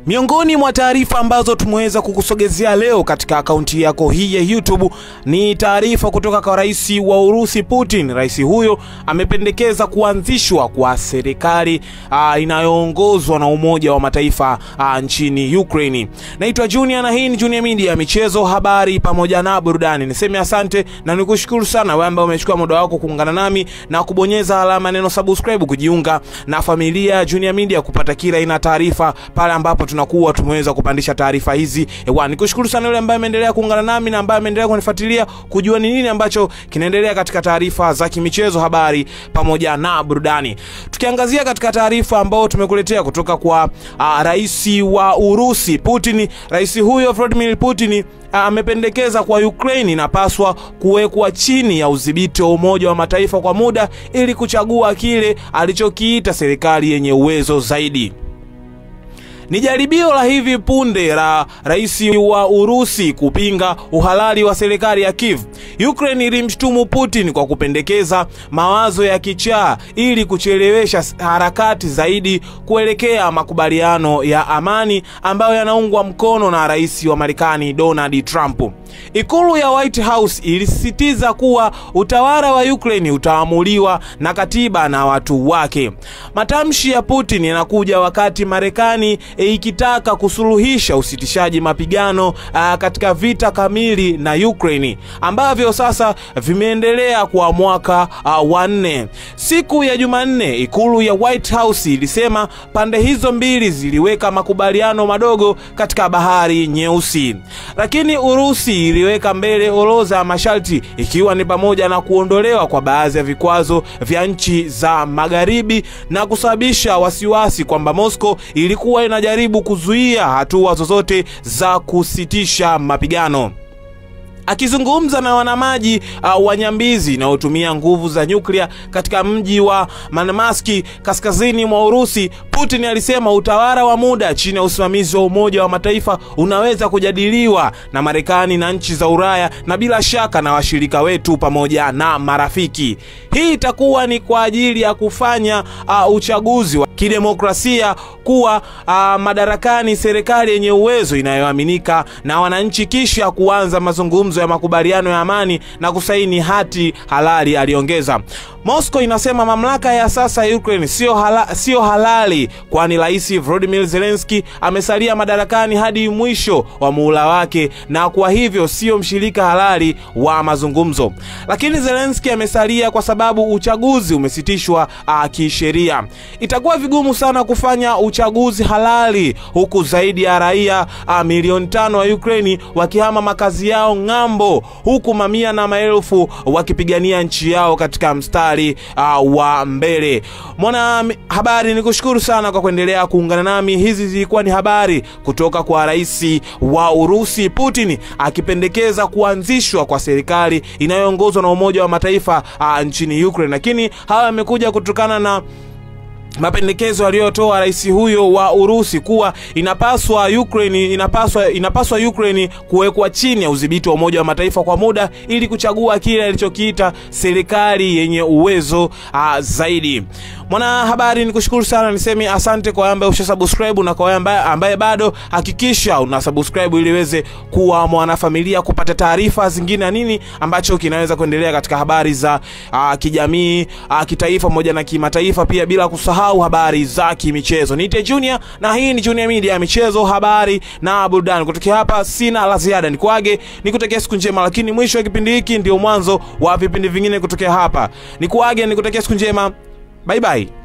Miongoni mwa taarifa ambazo tumeweza kukusogezea leo katika akaunti yako hii ya YouTube ni taarifa kutoka kwa rais wa Urusi Putin. Rais huyo amependekeza kuanzishwa kwa serikali inayoongozwa na Umoja wa Mataifa nchini Ukraine. Naitwa Junior na hii ni Junior Media, michezo, habari pamoja na burudani. Niseme asante na nikushukuru sana wewe ambaye umechukua muda wako kuungana nami na kubonyeza alama neno subscribe kujiunga na familia Junior Media kupata kila aina taarifa pale ambapo tunakuwa tumeweza kupandisha taarifa hizi. Nikushukuru sana yule ambaye ameendelea kuungana nami na ambaye ameendelea kunifuatilia kujua ni nini ambacho kinaendelea katika taarifa za kimichezo, habari pamoja na burudani. Tukiangazia katika taarifa ambao tumekuletea kutoka kwa rais wa Urusi Putin. Rais huyo Vladimir Putin amependekeza kwa Ukraine inapaswa kuwekwa chini ya udhibiti wa Umoja wa Mataifa kwa muda ili kuchagua kile alichokiita serikali yenye uwezo zaidi. Ni jaribio la hivi punde la rais wa Urusi kupinga uhalali wa serikali ya Kiev. Ukraine ilimshtumu Putin kwa kupendekeza mawazo ya kichaa ili kuchelewesha harakati zaidi kuelekea makubaliano ya amani ambayo yanaungwa mkono na rais wa Marekani Donald Trump. Ikulu ya White House ilisisitiza kuwa utawala wa Ukraine utaamuliwa na katiba na watu wake. Matamshi ya Putin yanakuja wakati Marekani ikitaka kusuluhisha usitishaji mapigano katika vita kamili na Ukraine ambavyo sasa vimeendelea kwa mwaka wa 4. Siku ya Jumanne, ikulu ya White House ilisema pande hizo mbili ziliweka makubaliano madogo katika Bahari Nyeusi. Lakini Urusi iliweka mbele orodha ya masharti ikiwa ni pamoja na kuondolewa kwa baadhi ya vikwazo vya nchi za magharibi na kusababisha wasiwasi kwamba Moscow ilikuwa inajaribu kuzuia hatua zozote za kusitisha mapigano. Akizungumza na wanamaji wa Nyambizi na utumia nguvu za nyuklia katika mji wa Murmansk kaskazini mwa Urusi, Putin alisema utawala wa muda chini ya usimamizi wa Umoja wa Mataifa unaweza kujadiliwa na Marekani na nchi za Ulaya na bila shaka na washirika wetu pamoja na marafiki. Hii itakuwa ni kwa ajili ya kufanya uchaguzi wa kidemokrasia kuwa madarakani serikali yenye uwezo inayoaminika na wananchi kisha kuanza mazungumzo ya makubaliano ya amani na kusaini hati halali, aliongeza. Moscow inasema mamlaka ya sasa ya Ukraine sio halali kwani Rais Volodymyr Zelensky amesalia madarakani hadi mwisho wa muhula wake na kwa hivyo sio mshirika halali wa mazungumzo. Lakini Zelensky amesalia kwa sababu uchaguzi umesitishwa kisheria. Itakuwa vigumu sana kufanya uchaguzi halali huku zaidi ya raia milioni 5 wa Ukraine wakihama makazi yao ngambo, huku mamia na maelfu wakipigania nchi yao katika mstari wa mbele. Mwana habari, nikushukuru sana kwa kuendelea kuungana nami. Hizi zilikuwa ni habari kutoka kwa rais wa Urusi Putin akipendekeza kuanzishwa kwa serikali inayoongozwa na Umoja wa Mataifa nchini Ukraine. Lakini haya yamekuja kutokana na mapendekezo aliyotoa rais huyo wa Urusi kuwa inapaswa Ukraine kuwekwa chini ya udhibiti wa Umoja wa Mataifa kwa muda ili kuchagua kile alichokiita serikali yenye uwezo zaidi. Mwana habari, nikushukuru sana, niseme asante kwa ambaye ushabscribe na kwa ambaye bado hakikisha una subscribe ili uweze kuwa mwanafamilia kupata taarifa zingine nini ambacho kinaweza kuendelea katika habari za kijamii, kitaifa pamoja na kimataifa, pia bila kusahau habari za kimichezo. Niite Junior na hii ni Junior Media, michezo, habari na burudani. Kutoka hapa sina la ziada, nikuage nikutakia siku njema, lakini mwisho wa kipindi hiki ndio mwanzo wa vipindi vingine kutoka hapa. Nikuage nikutakia siku njema. Bye bye.